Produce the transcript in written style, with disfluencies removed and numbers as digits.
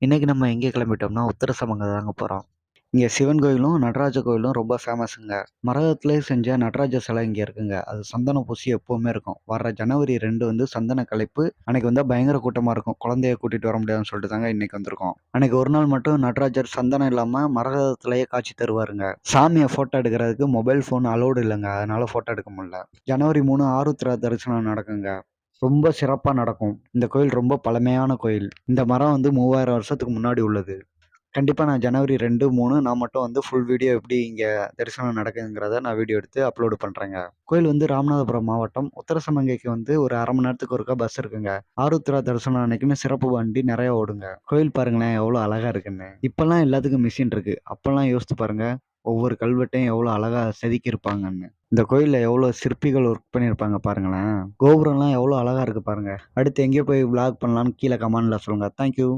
இன்னைக்கு நம்ம எங்கே கிளம்பிட்டோம்னா, உத்தரசமங்க தாங்க போறோம். இங்க சிவன் கோயிலும், நடராஜ கோயிலும் ரொம்ப ஃபேமஸுங்க. மரகதத்திலே செஞ்ச நடராஜர் சிலை இங்க இருக்குங்க. அது சந்தனம் பூசி எப்பவுமே இருக்கும். வர்ற ஜனவரி 2 வந்து சந்தன கலைப்பு. அன்னைக்கு வந்தா பயங்கர கூட்டமா இருக்கும். குழந்தைய கூட்டிட்டு வர முடியாதுன்னு சொல்லிட்டு தாங்க இன்னைக்கு வந்திருக்கோம். அன்னைக்கு ஒரு நாள் மட்டும் நடராஜர் சந்தனம் இல்லாம மரகதத்திலேயே காட்சி தருவாருங்க. சாமிய ஃபோட்டோ எடுக்கிறதுக்கு மொபைல் ஃபோன் அலோடு இல்லங்க. அதனால ஃபோட்டோ எடுக்க முடியல. ஜனவரி 3 ஆருத்ரா தரிசனம் நடக்குங்க. ரொம்ப சிறப்பா நடக்கும். இந்த கோயில் ரொம்ப பழமையான கோயில். இந்த மரம் வந்து 3000 வருஷத்துக்கு முன்னாடி உள்ளது. கண்டிப்பா நான் ஜனவரி 2, 3 நான் மட்டும் வந்து ஃபுல் வீடியோ எப்படி இங்க தரிசனம் நடக்குதுங்கிறத நான் வீடியோ எடுத்து அப்லோடு பண்றேங்க. கோயில் வந்து ராமநாதபுரம் மாவட்டம். உத்தரசமங்கைக்கு வந்து ஒரு 1/2 மணி நேரத்துக்கு ஒருக்கா பஸ் இருக்குங்க. ஆருத்ரா தரிசனம் அன்னைக்குமே சிறப்பு வண்டி நெறைய ஓடுங்க. கோயில் பாருங்களேன் எவ்வளோ அழகா இருக்குன்னு. இப்பல்லாம் எல்லாத்துக்கும் மிஷின் இருக்கு. அப்பல்லாம் யோசித்து பாருங்க. ஒவ்வொரு கல்வெட்டையும் எவ்வளோ அழகா செதுக்கியிருப்பாங்கன்னு. இந்த கோயில்ல எவ்வளோ சிற்பிகள் ஒர்க் பண்ணியிருப்பாங்க பாருங்களேன். கோபுரம்லாம் எவ்வளோ அழகா இருக்கு பாருங்க. அடுத்து எங்கே போய் விளாக் பண்ணலான்னு கீழ கமெண்ட்ல சொல்லுங்க. Thank you.